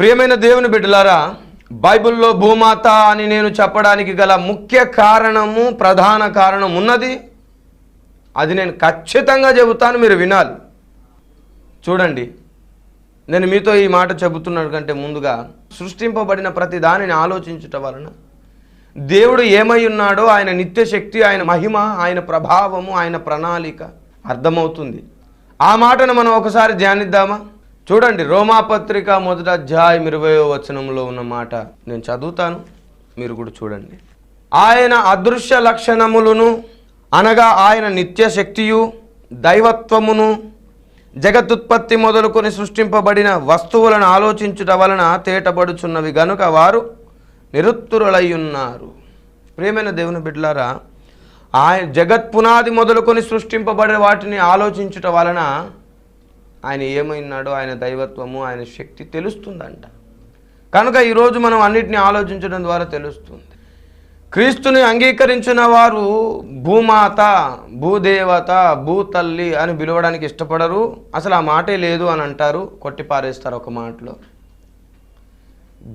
ప్రియమైన దేవుని బిడ్డలారా, బైబిల్లో భూమాత అని నేను చెప్పడానికి గల ముఖ్య కారణము, ప్రధాన కారణం ఉన్నది. అది నేను ఖచ్చితంగా చెబుతాను, మీరు వినాలి. చూడండి, నేను మీతో ఈ మాట చెబుతున్నాను కంటే ముందుగా సృష్టింపబడిన ప్రతి దానిని ఆలోచించుట వలన దేవుడు ఏమై ఉన్నాడో, ఆయన నిత్యశక్తి, ఆయన మహిమ, ఆయన ప్రభావము, ఆయన ప్రణాళిక అర్థమవుతుంది. ఆ మాటను మనం ఒకసారి ధ్యానిద్దామా? చూడండి, రోమాపత్రిక 1వ అధ్యాయం 20వ వచనంలో ఉన్న మాట నేను చదువుతాను, మీరు కూడా చూడండి. ఆయన అదృశ్య లక్షణములను అనగా ఆయన నిత్యశక్తియు దైవత్వమును జగతుత్పత్తి మొదలుకొని సృష్టింపబడిన వస్తువులను ఆలోచించుట వలన తేటపడుచున్నవి గనుక వారు నిరుత్తరులై ఉన్నారు. ప్రియమైన దేవుని బిడ్డలారా, ఆయన జగత్ పునాది మొదలుకొని సృష్టింపబడిన వాటిని ఆలోచించుట వలన ఆయన ఏమైనాడో, ఆయన దైవత్వము, ఆయన శక్తి తెలుస్తుందంట. కనుక ఈరోజు మనం అన్నిటిని ఆలోచించడం ద్వారా తెలుస్తుంది. క్రీస్తుని అంగీకరించిన వారు భూమాత, భూదేవత, భూతల్లి అని పిలవడానికి ఇష్టపడరు. అసలు ఆ మాటే లేదు అని అంటారు, కొట్టిపారేస్తారు ఒక మాటలో.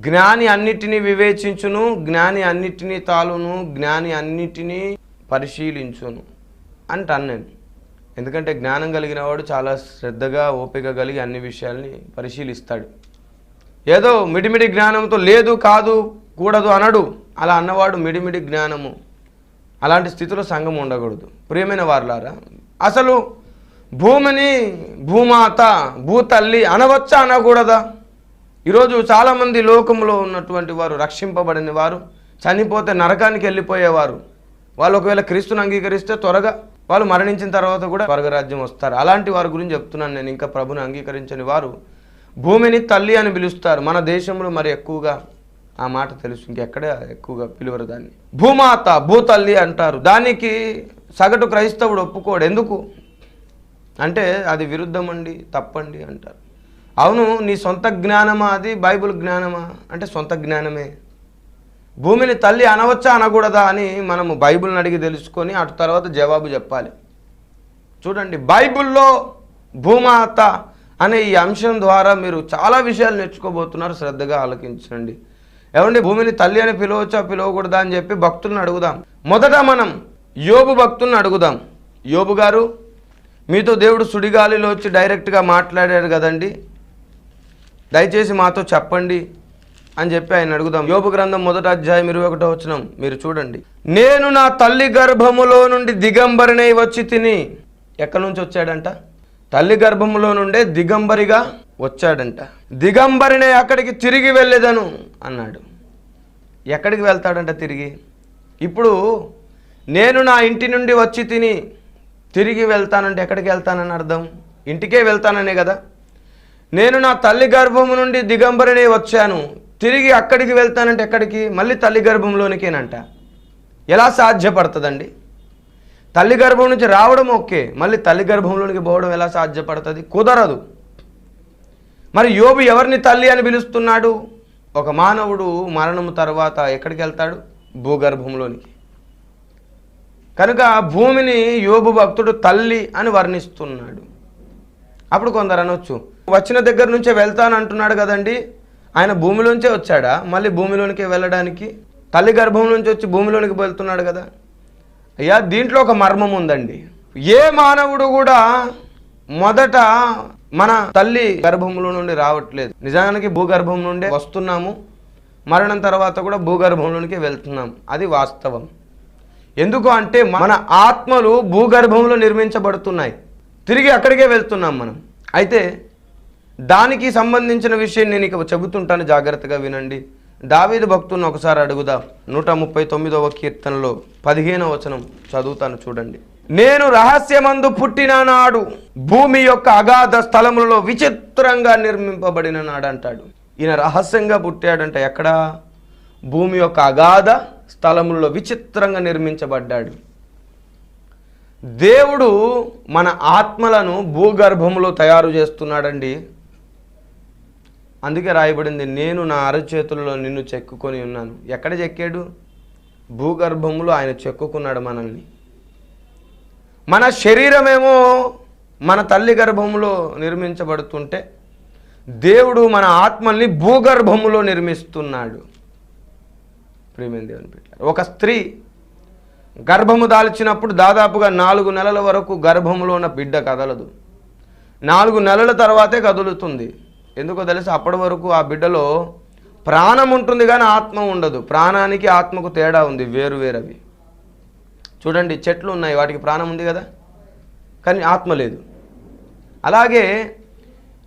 జ్ఞాని అన్నిటినీ వివేచించును, జ్ఞాని అన్నిటినీ తాలును, జ్ఞాని అన్నిటినీ పరిశీలించును అంటాను నేను. ఎందుకంటే జ్ఞానం కలిగిన వాడు చాలా శ్రద్ధగా, ఓపిక కలిగి అన్ని విషయాల్ని పరిశీలిస్తాడు. ఏదో మిడిమిడి జ్ఞానంతో లేదు, కాదు, కూడదు అనడు. అలా అన్నవాడు మిడిమిడి జ్ఞానము. అలాంటి స్థితిలో సంఘం ఉండకూడదు. ప్రియమైన వారులారా, అసలు భూమిని భూమాత, భూతల్లి అనవచ్చా, అనకూడదా? ఈరోజు చాలామంది లోకంలో ఉన్నటువంటి వారు, రక్షింపబడిన వారు, చనిపోతే నరకానికి వెళ్ళిపోయేవారు, వాళ్ళు ఒకవేళ క్రీస్తుని అంగీకరిస్తే త్వరగా వాళ్ళు మరణించిన తర్వాత కూడా స్వర్గరాజ్యం వస్తారు. అలాంటి వారి గురించి చెప్తున్నాను నేను. ఇంకా ప్రభుని అంగీకరించని వారు భూమిని తల్లి అని పిలుస్తారు. మన దేశంలో మరి ఎక్కువగా ఆ మాట తెలుసు, ఇంకెక్కడ ఎక్కువగా పిలువరు దాన్ని. భూమాత, భూతల్లి అంటారు. దానికి సగటు క్రైస్తవుడు ఒప్పుకోడు. ఎందుకు అంటే అది విరుద్ధం అండి, తప్పండి అంటారు. అవును, నీ సొంత జ్ఞానమా అది, బైబిల్ జ్ఞానమా అంటే సొంత జ్ఞానమే. భూమిని తల్లి అనవచ్చా, అనకూడదా అని మనము బైబిల్ని అడిగి తెలుసుకొని అటు తర్వాత జవాబు చెప్పాలి. చూడండి, బైబిల్లో భూమాత అనే ఈ అంశం ద్వారా మీరు చాలా విషయాలు నేర్చుకోబోతున్నారు. శ్రద్ధగా ఆలకించండి. ఏమండి, భూమిని తల్లి అని పిలవచ్చా, పిలవకూడదా అని చెప్పి భక్తులను అడుగుదాం. మొదట మనం యోబు భక్తులను అడుగుదాం. యోబు గారు, మీతో దేవుడు సుడిగాలిలో వచ్చి డైరెక్ట్గా మాట్లాడాడు కదండి, దయచేసి మాతో చెప్పండి అని చెప్పి ఆయన అడుగుదాం. యోబు గ్రంథం 1వ అధ్యాయం 21వ వచనం మీరు చూడండి. నేను నా తల్లి గర్భములో నుండి దిగంబరినై వచ్చి తిని. ఎక్కడి నుంచి వచ్చాడంట? తల్లి గర్భములో నుండే దిగంబరిగా వచ్చాడంట. దిగంబరినే అక్కడికి తిరిగి వెళ్ళేదను అన్నాడు. ఎక్కడికి వెళ్తాడంట తిరిగి? ఇప్పుడు నేను నా ఇంటి నుండి వచ్చి తిని తిరిగి వెళ్తానంటే ఎక్కడికి వెళ్తానని అర్థం? ఇంటికే వెళ్తాననే కదా. నేను నా తల్లి గర్భము నుండి దిగంబరినే వచ్చాను, తిరిగి అక్కడికి వెళ్తానంటే ఎక్కడికి? మళ్ళీ తల్లి గర్భంలోనికేనంట. ఎలా సాధ్యపడుతుందండి? తల్లి గర్భం నుంచి రావడం ఓకే, మళ్ళీ తల్లి గర్భంలోనికి పోవడం ఎలా సాధ్యపడుతుంది? కుదరదు. మరి యోబు ఎవరిని తల్లి అని పిలుస్తున్నాడు? ఒక మానవుడు మరణం తర్వాత ఎక్కడికి వెళ్తాడు? భూగర్భంలోనికి. కనుక భూమిని యోబు భక్తుడు తల్లి అని వర్ణిస్తున్నాడు. అప్పుడు కొందరు అనొచ్చు, వచ్చిన దగ్గర నుంచే వెళ్తాను అంటున్నాడు కదండి, ఆయన భూమిలోంచే వచ్చాడా? మళ్ళీ భూమిలోనికి వెళ్ళడానికి తల్లి గర్భం నుంచి వచ్చి భూమిలోనికి వెళ్తున్నాడు కదా. అయ్యా, దీంట్లో ఒక మర్మం ఉందండి. ఏ మానవుడు కూడా మొదట మన తల్లి గర్భంలో నుండి రావట్లేదు. నిజానికి భూగర్భం నుండే వస్తున్నాము, మరణం తర్వాత కూడా భూగర్భంలోనికి వెళ్తున్నాం. అది వాస్తవం. ఎందుకు అంటే మన ఆత్మలు భూగర్భంలో నిర్మించబడుతున్నాయి, తిరిగి అక్కడికే వెళ్తున్నాం మనం. అయితే దానికి సంబంధించిన విషయం నేను ఇక చెబుతుంటాను, జాగ్రత్తగా వినండి. దావీదు భక్తుని ఒకసారి అడుగుదాం. 139వ కీర్తనలో 15వ వచనం చదువుతాను, చూడండి. నేను రహస్యమందు పుట్టిన నాడు భూమి యొక్క అగాధ స్థలములలో విచిత్రంగా నిర్మింపబడిన నాడు అంటాడు. ఈయన రహస్యంగా పుట్టాడంట. ఎక్కడ? భూమి యొక్క అగాధ స్థలములలో విచిత్రంగా నిర్మించబడ్డాడు. దేవుడు మన ఆత్మలను భూగర్భంలో తయారు చేస్తున్నాడండి. అందుకే రాయబడింది, నేను నా అరచేతులలో నిన్ను చెక్కుకొని ఉన్నాను. ఎక్కడ చెక్కాడు? భూగర్భంలో ఆయన చెక్కుకున్నాడు మనల్ని. మన శరీరమేమో మన తల్లి గర్భంలో నిర్మించబడుతుంటే దేవుడు మన ఆత్మల్ని భూగర్భములో నిర్మిస్తున్నాడు. ప్రియమైన దేవుని బిడ్డలారా, ఒక స్త్రీ గర్భము దాల్చినప్పుడు దాదాపుగా 4 నెలల వరకు గర్భములో ఉన్న బిడ్డ కదలదు. 4 నెలల తర్వాతే కదులుతుంది. ఎందుకో తెలుసు, అప్పటి వరకు ఆ బిడ్డలో ప్రాణం ఉంటుంది కానీ ఆత్మ ఉండదు. ప్రాణానికి ఆత్మకు తేడా ఉంది, వేరువేరవి. చూడండి, చెట్లు ఉన్నాయి, వాటికి ప్రాణం ఉంది కదా, కానీ ఆత్మ లేదు. అలాగే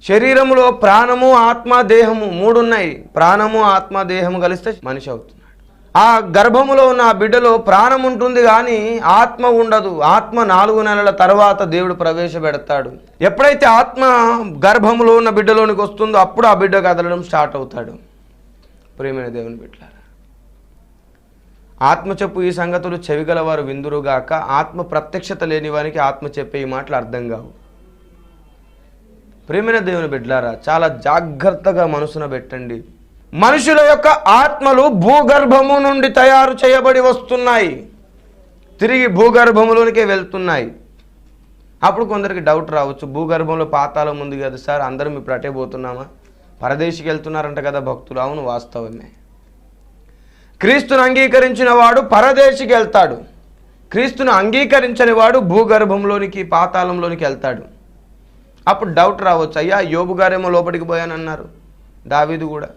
శరీరంలో ప్రాణము, ఆత్మ, దేహము 3 ఉన్నాయి. ప్రాణము, ఆత్మ, దేహము కలిస్తే మనిషి అవుతున్నాడు. ఆ గర్భములో ఉన్న ఆ బిడ్డలో ప్రాణం ఉంటుంది కానీ ఆత్మ ఉండదు. ఆత్మ 4 నెలల తర్వాత దేవుడు ప్రవేశపెడతాడు. ఎప్పుడైతే ఆత్మ గర్భములో ఉన్న బిడ్డలోనికి వస్తుందో అప్పుడు ఆ బిడ్డ కదలడం స్టార్ట్ అవుతాడు. ప్రియమైన దేవుని బిడ్డలారా, ఆత్మ చెప్పు ఈ సంగతులు చెవిగలవారు విందురుగాక, ఆత్మ ప్రత్యక్షత లేని వారికి ఆత్మ చెప్పే ఈ మాటలు అర్థం కావు. ప్రియమైన దేవుని బిడ్డలారా, చాలా జాగ్రత్తగా మనసున పెట్టండి. మనుషుల యొక్క ఆత్మలు భూగర్భము నుండి తయారు చేయబడి వస్తున్నాయి, తిరిగి భూగర్భములోనికే వెళ్తున్నాయి. అప్పుడు కొందరికి డౌట్ రావచ్చు, భూగర్భంలో పాతాళం ఉంది కదా సార్, అందరం ఇప్పుడు అటే పోతున్నామా? పరదేశికి వెళ్తున్నారంట కదా భక్తులు. అవును, వాస్తవమే. క్రీస్తును అంగీకరించిన వాడు పరదేశికి వెళ్తాడు. క్రీస్తును అంగీకరించని వాడు భూగర్భంలోనికి, పాతాళంలోనికి వెళ్తాడు. అప్పుడు డౌట్ రావచ్చు, అయ్యా యోబు గారేమో లోపలికి పోయానన్నారు, దావీదు కూడా,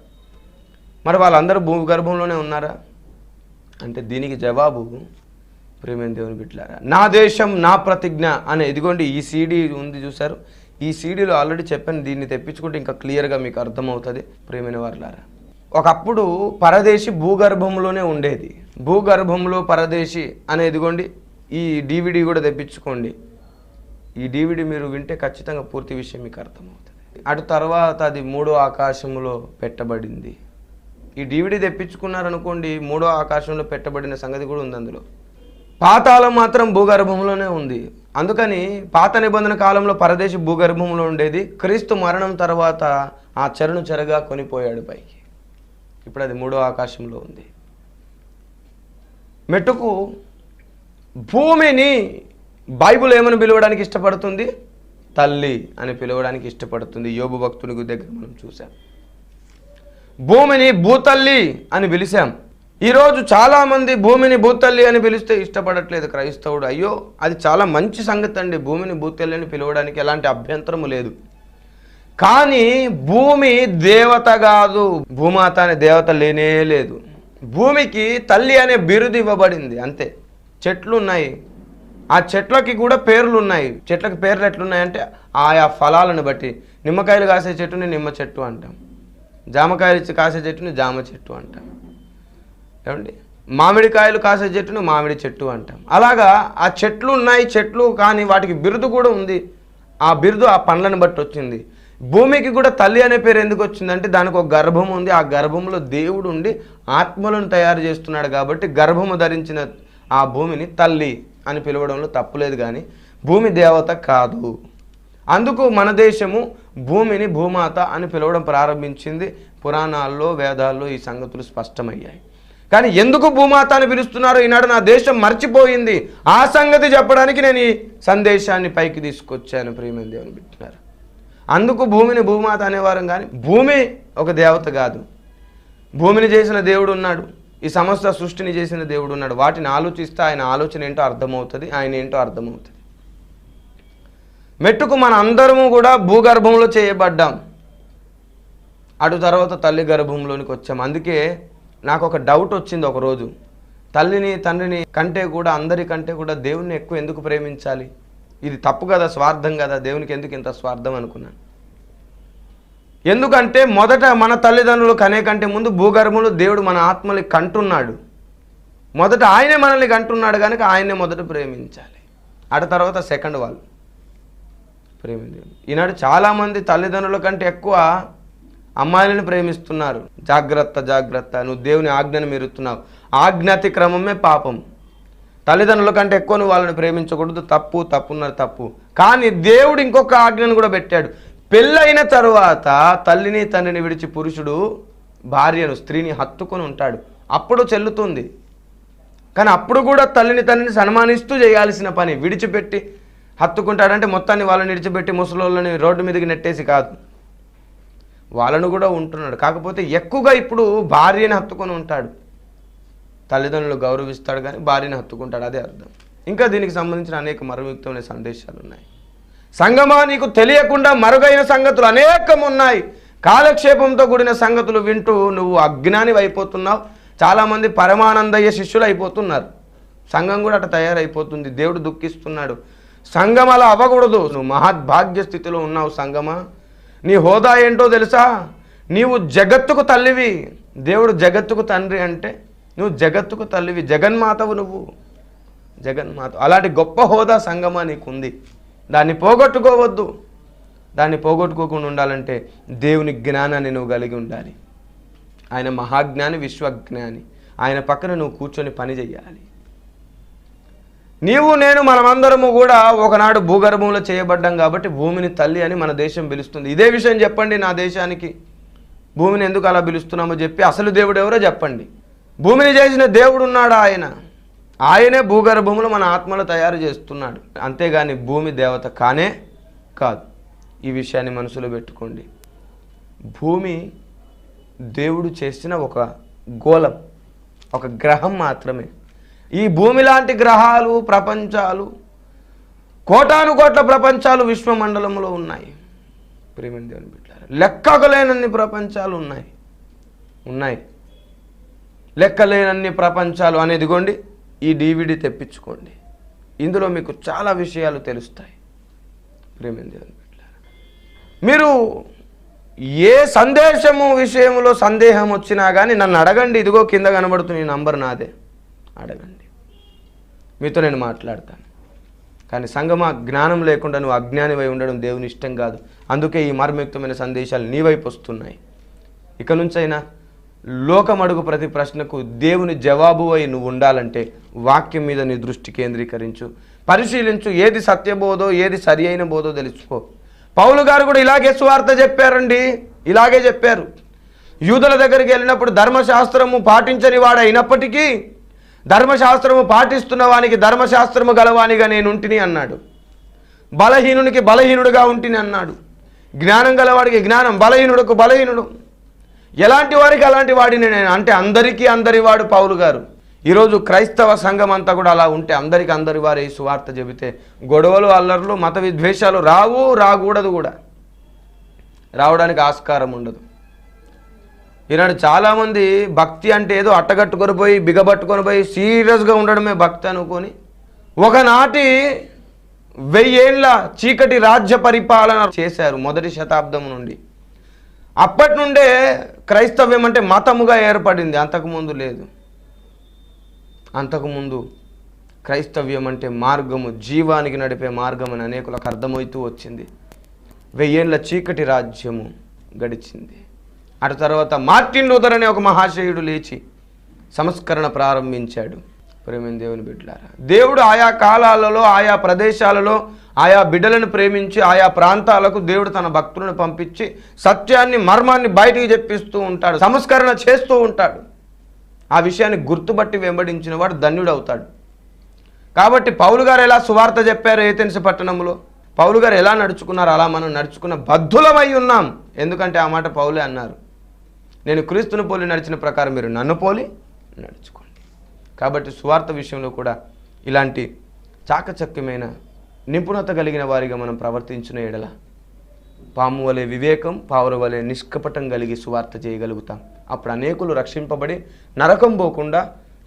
మరి వాళ్ళందరూ భూగర్భంలోనే ఉన్నారా అంటే దీనికి జవాబు, ప్రియమైన దేవుని బిడ్డలారా, నా దేశం నా ప్రతిజ్ఞ అనే, ఇదిగోండి ఈ సీడీ ఉంది చూసారు, ఈ సీడీలో ఆల్రెడీ చెప్పాను. దీన్ని తెప్పించుకుంటే ఇంకా క్లియర్గా మీకు అర్థమవుతుంది. ప్రియమైన వారులారా, ఒకప్పుడు పరదేశి భూగర్భంలోనే ఉండేది. భూగర్భంలో పరదేశి అనే, ఇదిగోండి ఈ DVD కూడా తెప్పించుకోండి. ఈ DVD మీరు వింటే ఖచ్చితంగా పూర్తి విషయం మీకు అర్థమవుతుంది. అటు తర్వాత అది 3వ ఆకాశంలో పెట్టబడింది. ఈ DVD తెప్పించుకున్నారనుకోండి, 3వ ఆకాశంలో పెట్టబడిన సంగతి కూడా ఉంది అందులో. పాతాళం మాత్రం భూగర్భంలోనే ఉంది. అందుకని పాత నిబంధన కాలంలో పరదేశి భూగర్భంలో ఉండేది. క్రీస్తు మరణం తర్వాత ఆ చెరను చెరగా కొనిపోయాడు పైకి. ఇప్పుడు అది 3వ ఆకాశంలో ఉంది. మెట్టుకు భూమిని బైబిల్ ఏమని పిలవడానికి ఇష్టపడుతుంది? తల్లి అని పిలవడానికి ఇష్టపడుతుంది. యోబు భక్తుని దగ్గర మనం చూసాం. భూమిని భూతల్లి అని పిలిచాం. ఈరోజు చాలామంది భూమిని భూతల్లి అని పిలిస్తే ఇష్టపడట్లేదు క్రైస్తవుడు. అయ్యో, అది చాలా మంచి సంగతి అండి, భూమిని భూతల్లి అని పిలవడానికి ఎలాంటి అభ్యంతరము లేదు. కానీ భూమి దేవత కాదు, భూమాత అనే దేవత లేనే లేదు. భూమికి తల్లి అనే బిరుదు ఇవ్వబడింది అంతే. చెట్లు ఉన్నాయి, ఆ చెట్లకి కూడా పేర్లు ఉన్నాయి. చెట్లకి పేర్లు ఎట్లున్నాయంటే ఆయా ఫలాలను బట్టి. నిమ్మకాయలు కాసే చెట్టుని నిమ్మ చెట్టు అంటాం, జామకాయలు కాసే చెట్టుని జామ చెట్టు అంటాం, ఏమండి మామిడికాయలు కాసే చెట్టుని మామిడి చెట్టు అంటాం. అలాగా ఆ చెట్లు ఉన్నాయి, చెట్లు కానీ వాటికి బిరుదు కూడా ఉంది. ఆ బిరుదు ఆ పండ్లను బట్టి వచ్చింది. భూమికి కూడా తల్లి అనే పేరు ఎందుకు వచ్చిందంటే దానికి ఒక గర్భం ఉంది. ఆ గర్భంలో దేవుడు ఉండి ఆత్మలను తయారు చేస్తున్నాడు కాబట్టి గర్భము ధరించిన ఆ భూమిని తల్లి అని పిలవడంలో తప్పులేదు. కానీ భూమి దేవత కాదు. అందుకు మన దేశము భూమిని భూమాత అని పిలవడం ప్రారంభించింది. పురాణాల్లో వేదాల్లో ఈ సంగతులు స్పష్టమయ్యాయి. కానీ ఎందుకు భూమాత అని పిలుస్తున్నారో ఈనాడు నా దేశం మర్చిపోయింది. ఆ సంగతి చెప్పడానికి నేను ఈ సందేశాన్ని పైకి తీసుకొచ్చాను. ప్రియమైన దేవుని బిడ్డలారా, అందుకు భూమిని భూమాత అనేవారం. కానీ భూమి ఒక దేవత కాదు. భూమిని చేసిన దేవుడు ఉన్నాడు, ఈ సమస్త సృష్టిని చేసిన దేవుడు ఉన్నాడు. వాటిని ఆలోచిస్తే ఆయన ఆలోచన ఏంటో అర్థమవుతుంది, ఆయన ఏంటో అర్థమవుతుంది. మెట్టుకు మన అందరము కూడా భూగర్భంలో చేయబడ్డాం, అటు తర్వాత తల్లి గర్భంలోనికి వచ్చాం. అందుకే నాకు ఒక డౌట్ వచ్చింది ఒకరోజు, తల్లిని తండ్రిని కంటే కూడా అందరికంటే కూడా దేవుణ్ణి ఎక్కువ ఎందుకు ప్రేమించాలి? ఇది తప్పు కదా, స్వార్థం కదా, దేవునికి ఎందుకు ఇంత స్వార్థం అనుకున్నాను. ఎందుకంటే మొదట మన తల్లిదండ్రులు కనే కంటే ముందు భూగర్భంలో దేవుడు మన ఆత్మని కంటున్నాడు. మొదట ఆయనే మనల్ని కంటున్నాడు కనుక ఆయనే మొదట ప్రేమించాలి, అటు తర్వాత సెకండ్ వాళ్ళు ప్రేమించాలి. ఈనాడు చాలామంది తల్లిదండ్రుల కంటే ఎక్కువ అమ్మాయిలను ప్రేమిస్తున్నారు. జాగ్రత్త జాగ్రత్త, నువ్వు దేవుని ఆజ్ఞను మీరుతున్నావు. ఆజ్ఞాతి క్రమమే పాపం. తల్లిదండ్రుల కంటే ఎక్కువ నువ్వు వాళ్ళని ప్రేమించకూడదు, తప్పున్నారు తప్పు. కానీ దేవుడు ఇంకొక ఆజ్ఞను కూడా పెట్టాడు. పెళ్ళైన తరువాత తల్లిని తండ్రిని విడిచి పురుషుడు భార్యను స్త్రీని హత్తుకొని ఉంటాడు, అప్పుడు చెల్లుతుంది. కానీ అప్పుడు కూడా తల్లిని తండ్రిని సన్మానిస్తూ చేయాల్సిన పని. విడిచిపెట్టి హత్తుకుంటాడంటే మొత్తాన్ని వాళ్ళని విడిచిపెట్టి ముసలోళ్ళని రోడ్డు మీదకి నెట్టేసి కాదు. వాళ్ళను కూడా ఉంటున్నాడు. కాకపోతే ఎక్కువగా ఇప్పుడు భార్యని హత్తుకొని ఉంటాడు. తల్లిదండ్రులు గౌరవిస్తాడు కానీ భార్యని హత్తుకుంటాడు, అదే అర్థం. ఇంకా దీనికి సంబంధించిన అనేక మర్మయుక్తమైన సందేశాలు ఉన్నాయి. సంగమా, నీకు తెలియకుండా మరుగైన సంగతులు అనేకం ఉన్నాయి. కాలక్షేపంతో కూడిన సంగతులు వింటూ నువ్వు అజ్ఞాని అయిపోతున్నావు. చాలామంది పరమానందయ్య శిష్యులు అయిపోతున్నారు. సంఘం కూడా అట్లా తయారైపోతుంది. దేవుడు దుఃఖిస్తున్నాడు. సంఘం అలా అవ్వకూడదు. నువ్వు మహద్భాగ్య స్థితిలో ఉన్నావు సంగమా. నీ హోదా ఏంటో తెలుసా? నీవు జగత్తుకు తల్లివి. దేవుడు జగత్తుకు తండ్రి అంటే నువ్వు జగత్తుకు తల్లివి. జగన్మాతవు నువ్వు, జగన్మాత. అలాంటి గొప్ప హోదా సంగమా నీకుంది. దాన్ని పోగొట్టుకోవద్దు. దాన్ని పోగొట్టుకోకుండా ఉండాలంటే దేవుని జ్ఞానాన్ని నువ్వు కలిగి ఉండాలి. ఆయన మహాజ్ఞాని, విశ్వజ్ఞాని. ఆయన పక్కన నువ్వు కూర్చొని పని చేయాలి. నీవు నేను మనమందరము కూడా ఒకనాడు భూగర్భంలో చేయబడ్డాం కాబట్టి భూమిని తల్లి అని మన దేశం పిలుస్తుంది. ఇదే విషయం చెప్పండి నా దేశానికి. భూమిని ఎందుకు అలా పిలుస్తున్నామో చెప్పి అసలు దేవుడు ఎవరో చెప్పండి. భూమిని చేసిన దేవుడు ఉన్నాడు. ఆయనే భూగర్భములు మన ఆత్మలో తయారు చేస్తున్నాడు. అంతేగాని భూమి దేవత కానే కాదు. ఈ విషయాన్ని మనసులో పెట్టుకోండి. భూమి దేవుడు చేసిన ఒక గోళం, ఒక గ్రహం మాత్రమే. ఈ భూమి లాంటి గ్రహాలు, ప్రపంచాలు, కోటాను కోట్ల ప్రపంచాలు విశ్వమండలంలో ఉన్నాయి. ప్రియమైన దేవుని బిడ్డలారా, లెక్కలేనన్ని ప్రపంచాలు ఉన్నాయి. లెక్కలేనన్ని ప్రపంచాలు అనేదిగోండి, ఈ DVD తెప్పించుకోండి. ఇందులో మీకు చాలా విషయాలు తెలుస్తాయి. ప్రియమైన దేవుని బిడ్డలారా, మీరు ఏ సందేశము విషయంలో సందేహం వచ్చినా కానీ నన్ను అడగండి. ఇదిగో కింద కనబడుతున్న ఈ నంబర్ నాదే, అడగండి. మీతో నేను మాట్లాడతాను. కానీ సంగమా, జ్ఞానం లేకుండా నువ్వు అజ్ఞానివై ఉండడం దేవుని ఇష్టం కాదు. అందుకే ఈ మర్మయుక్తమైన సందేశాలు నీ వైపు వస్తున్నాయి. ఇక నుంచైనా లోకం అడుగు ప్రతి ప్రశ్నకు దేవుని జవాబు అయి నువ్వు ఉండాలంటే వాక్యం మీద నీ దృష్టి కేంద్రీకరించు, పరిశీలించు. ఏది సత్యబోధో, ఏది సరి అయిన బోధో తెలుసుకో. పౌలు గారు కూడా ఇలాగే సువార్త చెప్పారండి. ఇలాగే చెప్పారు. యూదుల దగ్గరికి వెళ్ళినప్పుడు ధర్మశాస్త్రము పాటించని వాడు అయినప్పటికీ ధర్మశాస్త్రము పాటిస్తున్న వానికి ధర్మశాస్త్రము గలవానిగా నేను ఉంటిని అన్నాడు. బలహీనునికి బలహీనుడుగా ఉంటిని అన్నాడు. జ్ఞానం గలవాడికి జ్ఞానం, బలహీనుడుకు బలహీనుడు. ఎలాంటి వారికి అలాంటి వాడిని నేను అంటే అందరికీ అందరివాడు పౌలు గారు. ఈరోజు క్రైస్తవ సంఘం అంతా కూడా అలా ఉంటే అందరికీ అందరి వారు ఈ సువార్త చెబితే గొడవలు, అల్లర్లు, మత విద్వేషాలు రాకూడదు కూడా. రావడానికి ఆస్కారం ఉండదు. ఈనాడు చాలామంది భక్తి అంటే ఏదో అట్టగట్టుకొని పోయి బిగబట్టుకొని పోయి సీరియస్గా ఉండడమే భక్తి అనుకొని ఒకనాటి 1000 ఏళ్ల చీకటి రాజ్య పరిపాలన చేశారు మొదటి శతాబ్దం నుండి. అప్పటి నుండే క్రైస్తవ్యం అంటే మతముగా ఏర్పడింది. అంతకుముందు లేదు. అంతకుముందు క్రైస్తవ్యం అంటే మార్గము, జీవానికి నడిపే మార్గం అని అనేకులకు అర్థమవుతూ వచ్చింది. 1000 ఏళ్ల చీకటి రాజ్యము గడిచింది. అటు తర్వాత మార్టిన్ లూథర్ అనే ఒక మహాశయుడు లేచి సంస్కరణ ప్రారంభించాడు. ప్రేమైన దేవుని బిడ్డలారా, దేవుడు ఆయా కాలాలలో, ఆయా ప్రదేశాలలో ఆయా బిడ్డలను ప్రేమించి ఆయా ప్రాంతాలకు దేవుడు తన భక్తులను పంపించి సత్యాన్ని, మర్మాన్ని బయటికి చెప్పిస్తూ ఉంటాడు, సంస్కరణ చేస్తూ ఉంటాడు. ఆ విషయాన్ని గుర్తుపట్టి వెంబడించిన వాడు ధన్యుడు అవుతాడు. కాబట్టి పౌలు గారు ఎలా సువార్త చెప్పారు ఏథెన్స్ పట్టణంలో, పౌలు గారు ఎలా నడుచుకున్నారు అలా మనం నడుచుకున్న బద్ధులమై ఉన్నాం. ఎందుకంటే ఆ మాట పౌలే అన్నారు, నేను క్రీస్తును పోలి నడిచిన ప్రకారం మీరు నన్ను పోలి నడుచుకోండి. కాబట్టి సువార్త విషయంలో కూడా ఇలాంటి చాకచక్యమైన నిపుణత కలిగిన వారిగా మనం ప్రవర్తించిన ఎడల పాము వలె వివేకం, పావుర వలె నిష్కపటం కలిగి సువార్త చేయగలుగుతాం. అప్పుడు అనేకులు రక్షింపబడి నరకం పోకుండా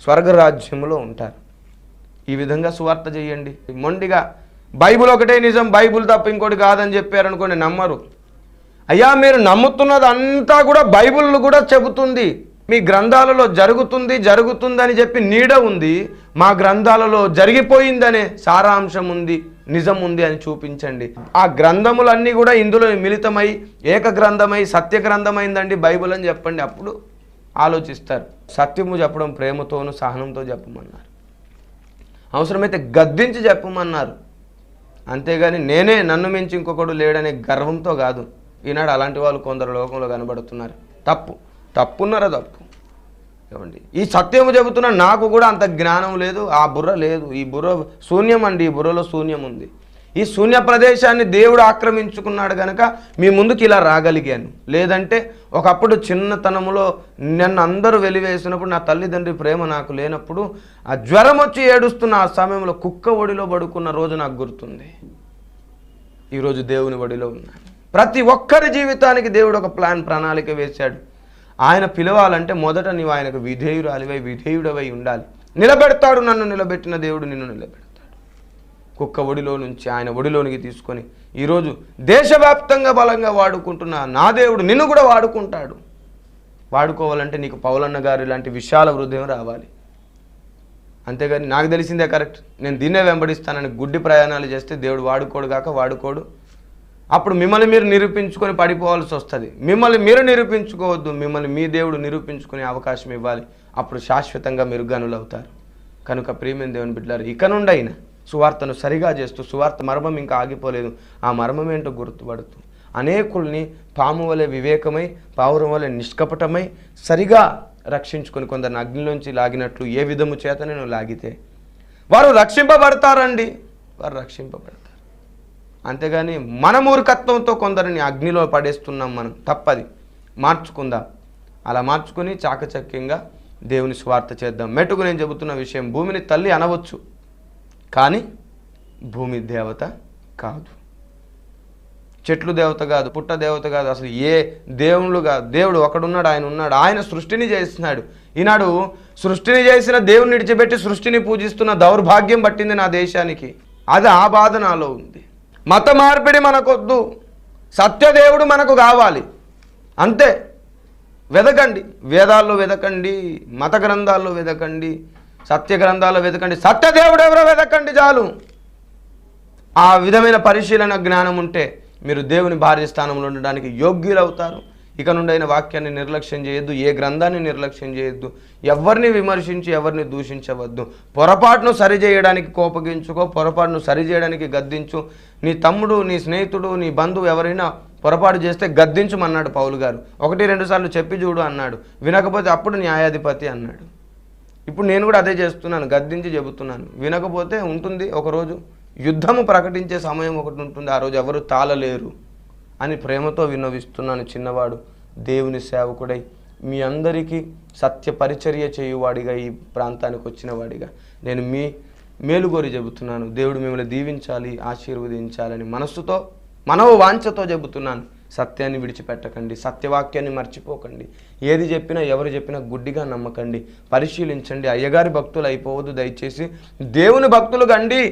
స్వర్గరాజ్యంలో ఉంటారు. ఈ విధంగా సువార్త చేయండి. మొండిగా బైబుల్ ఒకటే నిజం, బైబుల్ తప్ప ఇంకోటి కాదని చెప్పారనుకోండి, నమ్మరు. అయ్యా మీరు నమ్ముతున్నది అంతా కూడా బైబుల్ కూడా చెబుతుంది. మీ గ్రంథాలలో జరుగుతుందని చెప్పి నీడ ఉంది, మా గ్రంథాలలో జరిగిపోయిందనే సారాంశం ఉంది, నిజం ఉంది అని చూపించండి. ఆ గ్రంథములన్నీ కూడా ఇందులో మిళితమై ఏక గ్రంథమై సత్య గ్రంథమైందండి బైబుల్ అని చెప్పండి. అప్పుడు ఆలోచిస్తారు. సత్యము చెప్పడం ప్రేమతోనూ సహనంతో చెప్పమన్నారు. అవసరమైతే గద్దించి చెప్పమన్నారు. అంతేగాని నన్ను మించి ఇంకొకడు లేడనే గర్వంతో కాదు. ఈనాడు అలాంటి వాళ్ళు కొందరు లోకంలో కనబడుతున్నారు. తప్పున్నారా తప్పు ఏమండి. ఈ సత్యము చెబుతున్నా నాకు కూడా అంత జ్ఞానం లేదు, ఆ బుర్ర లేదు, ఈ బుర్ర శూన్యం అండి, ఈ బుర్రలో శూన్యం ఉంది. ఈ శూన్య ప్రదేశాన్ని దేవుడు ఆక్రమించుకున్నాడు కనుక మీ ముందుకు ఇలా రాగలిగాను. లేదంటే ఒకప్పుడు చిన్నతనములో నన్ను అందరూ వెలివేసినప్పుడు, నా తల్లిదండ్రి ప్రేమ నాకు లేనప్పుడు, ఆ జ్వరం వచ్చి ఏడుస్తున్న ఆ సమయంలో కుక్క ఒడిలో పడుకున్న రోజు నాకు గుర్తుంది. ఈరోజు దేవుని ఒడిలో ఉన్నాను. ప్రతి ఒక్కరి జీవితానికి దేవుడు ఒక ప్రణాళిక వేశాడు. ఆయన పిలవాలంటే మొదట నీవు ఆయనకు విధేయుడవై ఉండాలి. నిలబెడతాడు. నన్ను నిలబెట్టిన దేవుడు నిన్ను నిలబెడతాడు. కుక్క ఒడిలో నుంచి ఆయన ఒడిలోనికి తీసుకొని ఈరోజు దేశవ్యాప్తంగా బలంగా వాడుకుంటున్న నా దేవుడు నిన్ను కూడా వాడుకుంటాడు. వాడుకోవాలంటే నీకు పౌలన్న గారు ఇలాంటి విశాల హృదయం రావాలి. అంతేగాని నాకు తెలిసిందే కరెక్ట్, నేను దీన్నే వెంబడిస్తానని గుడ్డి ప్రయాణాలు చేస్తే దేవుడు వాడుకోడు. అప్పుడు మిమ్మల్ని మీరు నిరూపించుకొని పడిపోవాల్సి వస్తుంది. మిమ్మల్ని మీరు నిరూపించుకోవద్దు, మిమ్మల్ని మీ దేవుడు నిరూపించుకునే అవకాశం ఇవ్వాలి. అప్పుడు శాశ్వతంగా మీరు గనులు అవుతారు. కనుక ప్రియమైన దేవుని బిడ్డలారా, ఇక నుండి అయినా సువార్తను సరిగా చేస్తూ, సువార్త మర్మం ఇంకా ఆగిపోలేదు, ఆ మర్మం ఏంటో గుర్తుపడుతూ అనేకుల్ని పాము వలె వివేకమై, పావురం వలె నిష్కపటమై సరిగా రక్షించుకొని కొందరిని అగ్నిలోంచి లాగినట్లు ఏ విధము చేత నేను లాగితే వారు రక్షింపబడతారండి. వారు రక్షింపబడతారు. అంతేగాని మన మూర్ఖత్వంతో కొందరిని అగ్నిలో పడేస్తున్నాం మనం. తప్పది, మార్చుకుందాం. అలా మార్చుకొని చాకచక్యంగా దేవుని స్వార్థ చేద్దాం. మెట్టుకు నేను చెబుతున్న విషయం, భూమిని తల్లి అనవచ్చు, కానీ భూమి దేవత కాదు. చెట్లు దేవత కాదు, పుట్ట దేవత కాదు, అసలు ఏ దేవుళ్ళు కాదు. దేవుడు ఒకడున్నాడు, ఆయన ఉన్నాడు. ఆయన సృష్టిని చేస్తున్నాడు. ఈనాడు సృష్టిని చేసిన దేవుని విడిచిపెట్టి సృష్టిని పూజిస్తున్న దౌర్భాగ్యం పట్టింది నా దేశానికి. అది ఆ బాధ నాలో ఉంది. మత మార్పిడి మనకొద్దు, సత్యదేవుడు మనకు కావాలి. అంతే. వెదకండి, వేదాల్లో వెదకండి, మత గ్రంథాల్లో వెదకండి, సత్య గ్రంథాల్లో వెదకండి, సత్యదేవుడు ఎవరో వెదకండి చాలు. ఆ విధమైన పరిశీలన జ్ఞానం ఉంటే మీరు దేవుని భార్య స్థానంలో ఉండడానికి యోగ్యులవుతారు. ఇక నుండైన వాక్యాన్ని నిర్లక్ష్యం చేయొద్దు, ఏ గ్రంథాన్ని నిర్లక్ష్యం చేయొద్దు, ఎవరిని విమర్శించి ఎవరిని దూషించవద్దు. పొరపాటును సరిచేయడానికి కోపగించుకో, పొరపాటును సరిచేయడానికి గద్దించు. నీ తమ్ముడు, నీ స్నేహితుడు, నీ బంధువు ఎవరైనా పొరపాటు చేస్తే గద్దించమన్నాడు పౌలు గారు. 1-2 సార్లు చెప్పి చూడు అన్నాడు. వినకపోతే అప్పుడు న్యాయాధిపతి అన్నాడు. ఇప్పుడు నేను కూడా అదే చేస్తున్నాను, గద్దించి చెబుతున్నాను. వినకపోతే ఉంటుంది ఒకరోజు యుద్ధము ప్రకటించే సమయం ఒకటి ఉంటుంది. ఆ రోజు ఎవరు తాళలేరు అని ప్రేమతో విన్నవిస్తున్నాను. చిన్నవాడు దేవుని సేవకుడై మీ అందరికీ సత్య పరిచర్య చేయువాడిగా, ఈ ప్రాంతానికి వచ్చిన వాడిగా నేను మీ మేలుగోరి చెబుతున్నాను. దేవుడు మిమ్మల్ని దీవించాలి, ఆశీర్వదించాలని మనస్సుతో, మనోవాంఛతో చెబుతున్నాను. సత్యాన్ని విడిచిపెట్టకండి, సత్యవాక్యాన్ని మర్చిపోకండి. ఏది చెప్పినా ఎవరు చెప్పినా గుడ్డిగా నమ్మకండి, పరిశీలించండి. అయ్యగారి భక్తులు అయిపోవద్దు దయచేసి, దేవుని భక్తులు కండి.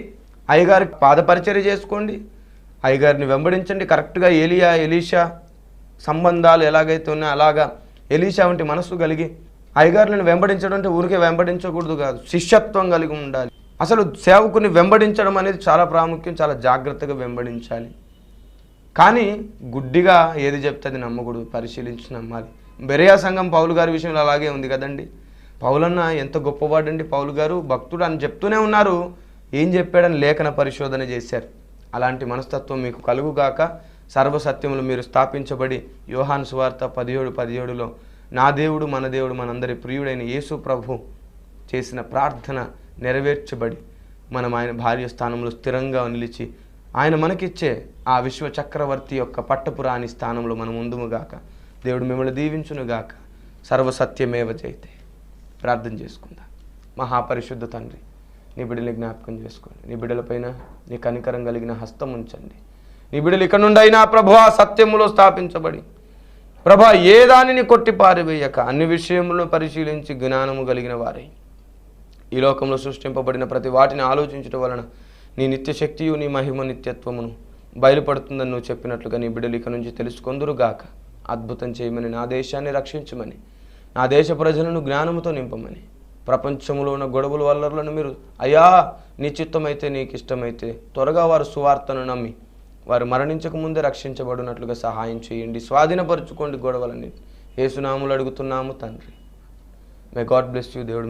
అయ్యగారి పాదపరిచర్య చేసుకోండి, అయ్యగారిని వెంబడించండి. కరెక్ట్గా ఎలీషా సంబంధాలు ఎలాగైతే ఉన్నాయో అలాగా ఎలీషా వంటి మనస్సు కలిగి అయ్యగారులను వెంబడించడం అంటే ఊరికే వెంబడించకూడదు కాదు, శిష్యత్వం కలిగి ఉండాలి. అసలు సేవకుని వెంబడించడం అనేది చాలా ప్రాముఖ్యం, చాలా జాగ్రత్తగా వెంబడించాలి. కానీ గుడ్డిగా ఏది చెప్తే అది నమ్మకూడదు, పరిశీలించి నమ్మాలి. బెరియా సంఘం పౌలు గారి విషయంలో అలాగే ఉంది కదండి. పౌలన్న ఎంత గొప్పవాడండి, పౌలు గారు భక్తుడు అని చెప్తూనే ఉన్నారు, ఏం చెప్పాడని లేఖన పరిశోధన చేశారు. అలాంటి మనస్తత్వం మీకు కలుగుగాక. సర్వసత్యములు మీరు స్థాపించబడి, యోహాను సువార్త 17:17లో నా దేవుడు మన దేవుడు మనందరి ప్రియుడైన యేసు ప్రభు చేసిన ప్రార్థన నెరవేర్చబడి మనం ఆయన భార్య స్థానంలో స్థిరంగా నిలిచి ఆయన మనకిచ్చే ఆ విశ్వ చక్రవర్తి యొక్క పట్టపురాణి స్థానంలో మనం ఉందుముగాక. దేవుడు మిమ్మల్ని దీవించునుగాక. సర్వసత్యమేవ జయతే. ప్రార్థన చేసుకుందాం. మహాపరిశుద్ధ తండ్రి, నీ బిడ్డని జ్ఞాపకం చేసుకోండి. నీ బిడ్డలపైన నీ కనికరం కలిగిన హస్తం ఉంచండి. నీ బిడ్డలు ఇక నుండి అయినా ప్రభువా సత్యములో స్థాపించబడి, ప్రభా ఏ దానిని కొట్టి పారివేయక అన్ని విషయములను పరిశీలించి జ్ఞానము కలిగిన వారై ఈ లోకంలో సృష్టింపబడిన ప్రతి వాటిని ఆలోచించడం వలన నీ నిత్యశక్తియు నీ మహిమ నిత్యత్వమును బయలుపడుతుందని నువ్వు చెప్పినట్లుగా నీ బిడ్డలు ఇక నుంచి తెలుసుకొందురుగాక. అద్భుతం చేయమని, నా దేశాన్ని రక్షించమని, నా దేశ ప్రజలను జ్ఞానముతో నింపమని, ప్రపంచంలో ఉన్న గొడవల వల్లర్లను మీరు అయ్యా నీ చిత్తమైతే, నీకు ఇష్టమైతే త్వరగా వారు సువార్తను నమ్మి వారు మరణించక ముందే రక్షించబడినట్లుగా సహాయం చేయండి. స్వాధీనపరుచుకోండి గొడవలని యేసునామములో అడుగుతున్నాము తండ్రి. May God bless you. దేవుడు